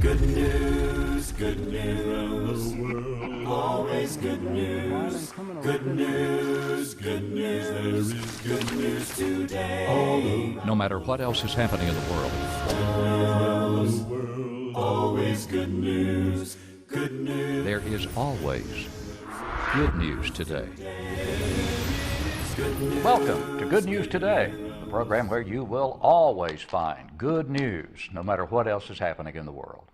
Good news, good news. Always good news. Good news, good news. There is good news today. No matter what else is happening in the world, Always good news. Good news. there is always good news today. Welcome to Good News Today, the program where you will always find good news, no matter what else is happening in the world.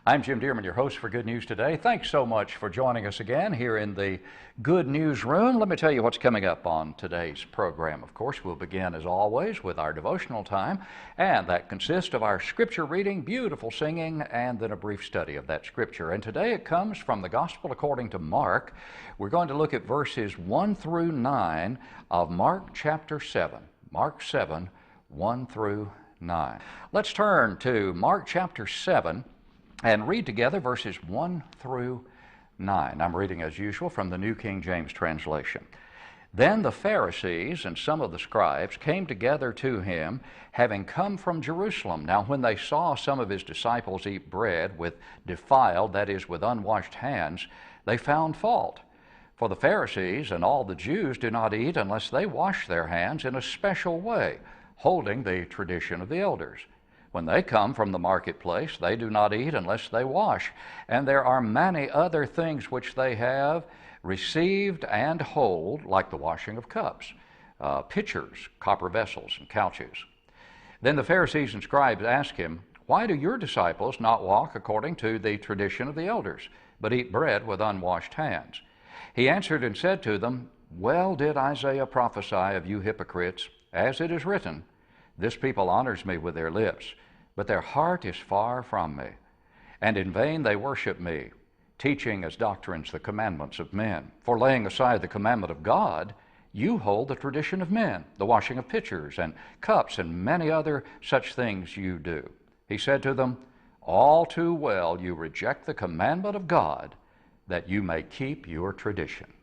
I'm Jim Dearman, your host for Good News Today. Thanks so much for joining us again here in the Good News Room. Let me tell you what's coming up on today's program. Of course, we'll begin, as always, with our devotional time, and that consists of our scripture reading, beautiful singing, and then a brief study of that scripture. And today it comes from the Gospel according to Mark. We're going to look at verses 1 through 9 of Mark chapter 7. Mark 7, 1 through 9. Let's turn to Mark chapter 7 and read together verses 1 through 9. I'm reading, as usual, from the New King James translation. Then the Pharisees and some of the scribes came together to him, having come from Jerusalem. Now when they saw some of his disciples eat bread with defiled, that is, with unwashed hands, they found fault. For the Pharisees and all the Jews do not eat unless they wash their hands in a special way, holding the tradition of the elders. When they come from the marketplace, they do not eat unless they wash. And there are many other things which they have received and hold, like the washing of cups, pitchers, copper vessels, and couches. Then the Pharisees and scribes asked him, "Why do your disciples not walk according to the tradition of the elders, but eat bread with unwashed hands?" He answered and said to them, "Well did Isaiah prophesy of you hypocrites, as it is written, 'This people honors me with their lips, but their heart is far from me. And in vain they worship me, teaching as doctrines the commandments of men. For laying aside the commandment of God, you hold the tradition of men, the washing of pitchers and cups, and many other such things you do.' He said to them, 'All too well you reject the commandment of God, that you may keep your tradition.'"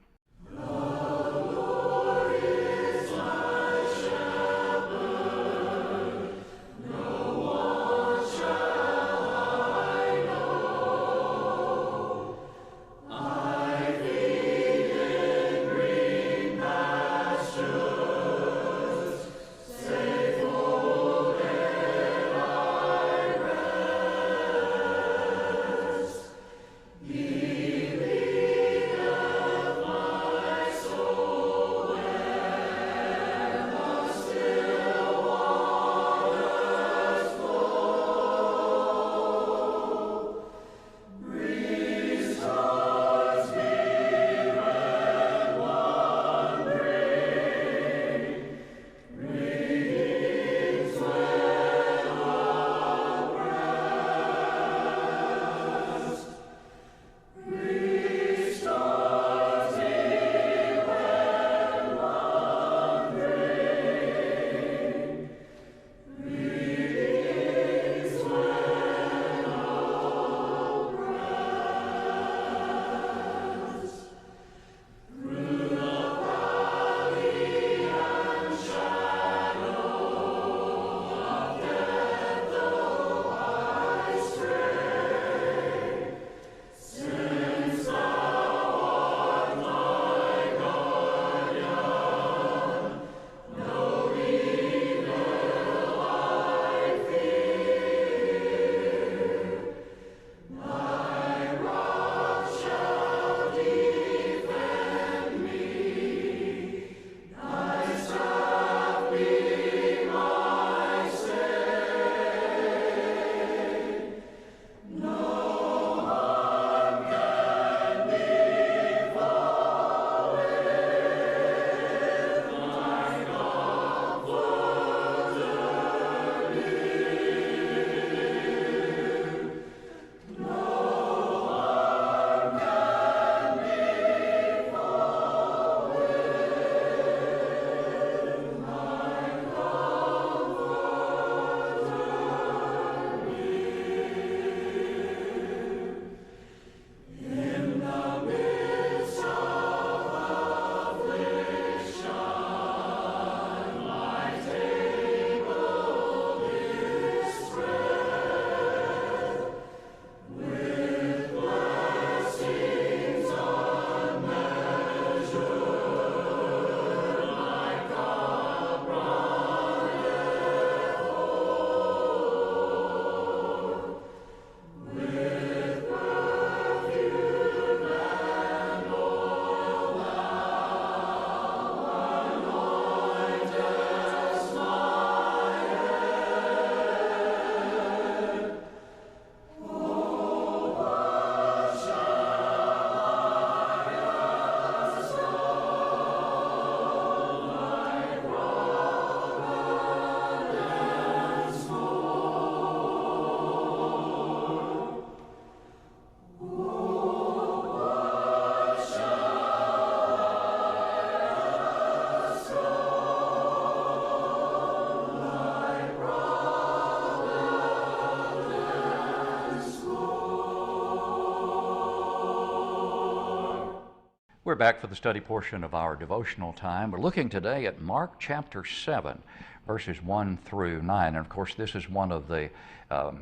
We're back for the study portion of our devotional time. We're looking today at Mark chapter 7, verses 1 through 9. And of course, this is one of the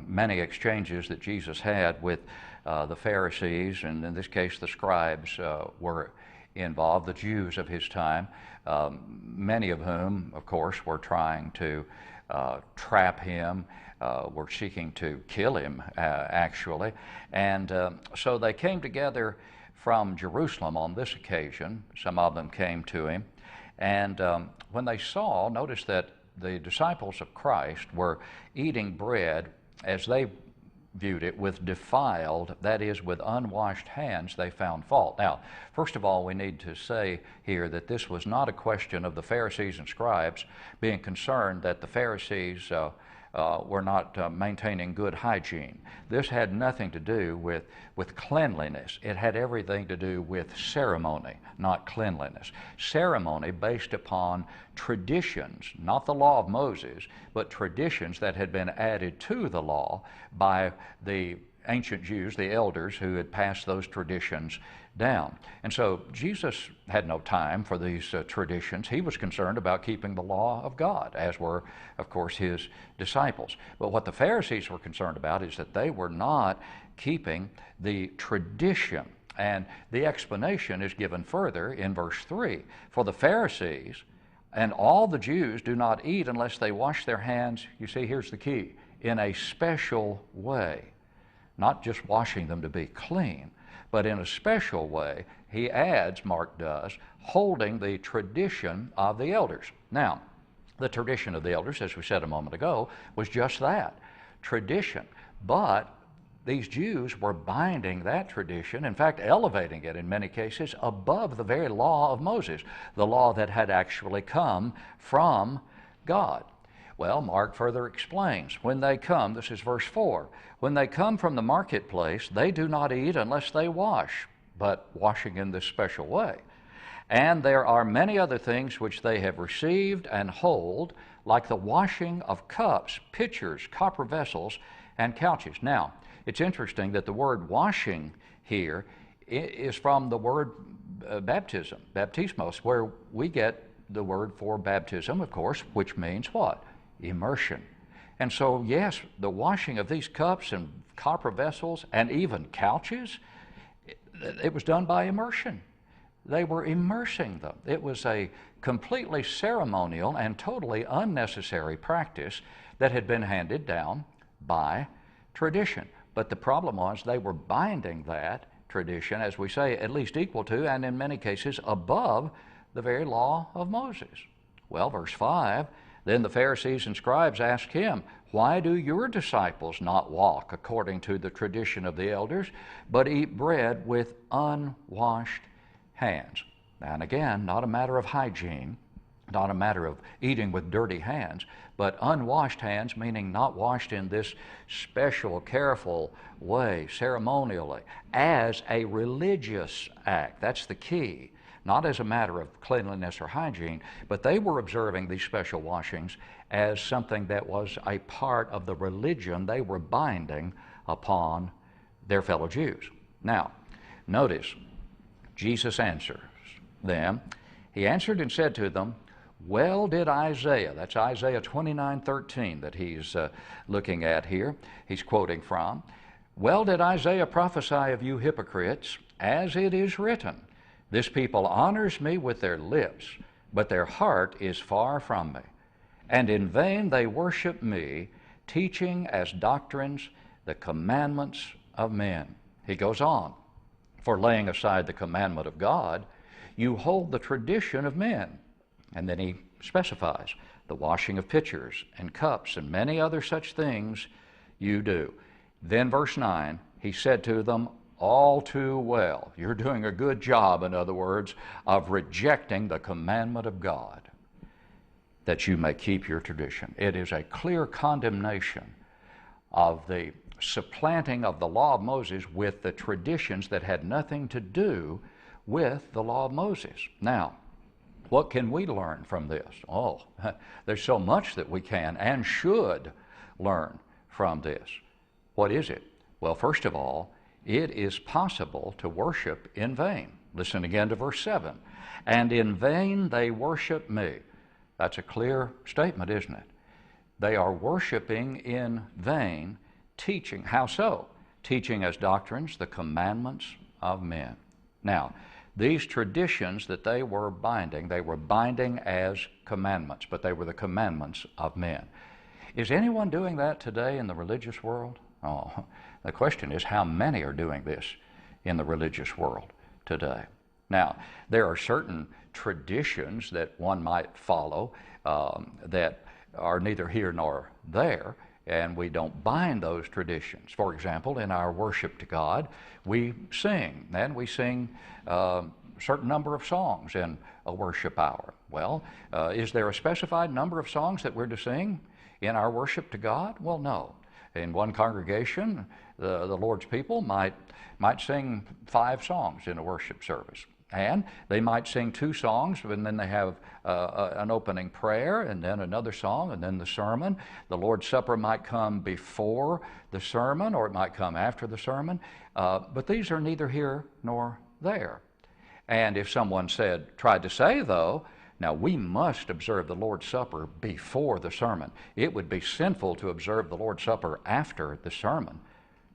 many exchanges that Jesus had with the Pharisees, and in this case, the scribes were involved, the Jews of his time, many of whom, of course, were trying to trap him, were seeking to kill him, actually. And so they came together from Jerusalem on this occasion. Some of them came to him. And when they saw, notice that the disciples of Christ were eating bread as they viewed it with defiled, that is, with unwashed hands, they found fault. Now, first of all, we need to say here that this was not a question of the Pharisees and scribes being concerned that the Pharisees were not maintaining good hygiene. This had nothing to do with cleanliness. It had everything to do with ceremony, not cleanliness. Ceremony based upon traditions, not the law of Moses, but traditions that had been added to the law by the ancient Jews, the elders who had passed those traditions down. And so Jesus had no time for these traditions. He was concerned about keeping the law of God, as were, of course, his disciples. But what the Pharisees were concerned about is that they were not keeping the tradition. And the explanation is given further in verse 3. For the Pharisees and all the Jews do not eat unless they wash their hands, you see, here's the key, in a special way. Not just washing them to be clean, but in a special way, he adds, Mark does, holding the tradition of the elders. Now, the tradition of the elders, as we said a moment ago, was just that, tradition. But these Jews were binding that tradition, in fact, elevating it in many cases above the very law of Moses, the law that had actually come from God. Well, Mark further explains, when they come, this is verse 4, when they come from the marketplace, they do not eat unless they wash, but washing in this special way. And there are many other things which they have received and hold, like the washing of cups, pitchers, copper vessels, and couches. Now, it's interesting that the word washing here is from the word baptism, baptismos, where we get the word for baptism, of course, which means what? Immersion. And so, yes, the washing of these cups and copper vessels and even couches, it was done by immersion. They were immersing them. It was a completely ceremonial and totally unnecessary practice that had been handed down by tradition. But the problem was they were binding that tradition, as we say, at least equal to, and in many cases above, the very law of Moses. Well, verse 5, then the Pharisees and scribes asked him, why do your disciples not walk according to the tradition of the elders, but eat bread with unwashed hands? And again, not a matter of hygiene, not a matter of eating with dirty hands, but unwashed hands, meaning not washed in this special, careful way, ceremonially, as a religious act. That's the key. Not as a matter of cleanliness or hygiene, but they were observing these special washings as something that was a part of the religion they were binding upon their fellow Jews. Now, notice, Jesus answers them. He answered and said to them, well did Isaiah, that's Isaiah 29:13 that he's looking at here, he's quoting from, well did Isaiah prophesy of you hypocrites, as it is written, this people honors me with their lips, but their heart is far from me. And in vain they worship me, teaching as doctrines the commandments of men. He goes on, for laying aside the commandment of God, you hold the tradition of men. And then he specifies the washing of pitchers and cups and many other such things you do. Then verse 9, he said to them, all too well. You're doing a good job, in other words, of rejecting the commandment of God, that you may keep your tradition. It is a clear condemnation of the supplanting of the law of Moses with the traditions that had nothing to do with the law of Moses. Now, what can we learn from this? Oh, there's so much that we can and should learn from this. What is it? Well, first of all, it is possible to worship in vain. Listen again to verse 7. And in vain they worship me. That's a clear statement, isn't it? They are worshiping in vain, teaching. How so? Teaching as doctrines the commandments of men. Now, these traditions that they were binding as commandments, but they were the commandments of men. Is anyone doing that today in the religious world? Oh, the question is, how many are doing this in the religious world today? Now, there are certain traditions that one might follow that are neither here nor there, and we don't bind those traditions. For example, in our worship to God, we sing, and we sing a certain number of songs in a worship hour. Well, is there a specified number of songs that we're to sing in our worship to God? Well, no. In one congregation, the Lord's people might sing 5 songs in a worship service. And they might sing 2 songs, and then they have an opening prayer, and then another song, and then the sermon. The Lord's Supper might come before the sermon, or it might come after the sermon. But these are neither here nor there. And if someone tried to say, though, now we must observe the Lord's Supper before the sermon. It would be sinful to observe the Lord's Supper after the sermon.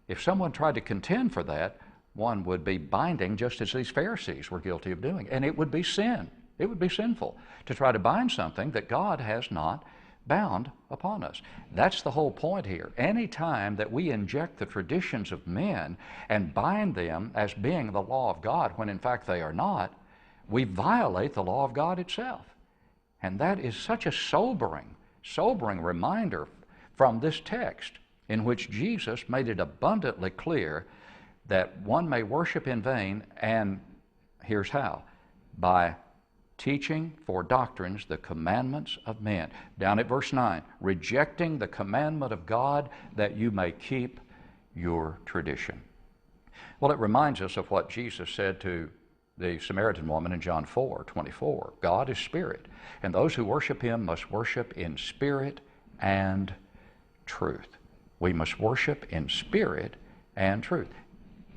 If someone tried to contend for that, one would be binding just as these Pharisees were guilty of doing. And it would be sin. It would be sinful to try to bind something that God has not bound upon us. That's the whole point here. Any time that we inject the traditions of men and bind them as being the law of God, when in fact they are not, we violate the law of God itself. And that is such a sobering reminder from this text, in which Jesus made it abundantly clear that one may worship in vain, and here's how: by teaching for doctrines the commandments of men. Down at verse 9, rejecting the commandment of God that you may keep your tradition. Well, it reminds us of what Jesus said to the Samaritan woman in John 4:24. God is spirit, and those who worship him must worship in spirit and truth. We must worship in spirit and truth.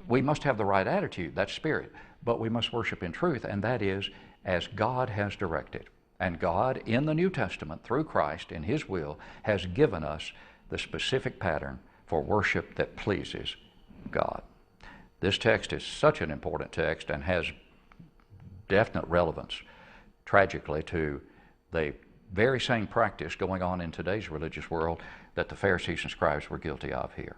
We must have the right attitude, that's spirit, but we must worship in truth, and that is as God has directed. And God, in the New Testament, through Christ, in his will, has given us the specific pattern for worship that pleases God. This text is such an important text and has definite relevance, tragically, to the very same practice going on in today's religious world that the Pharisees and scribes were guilty of here.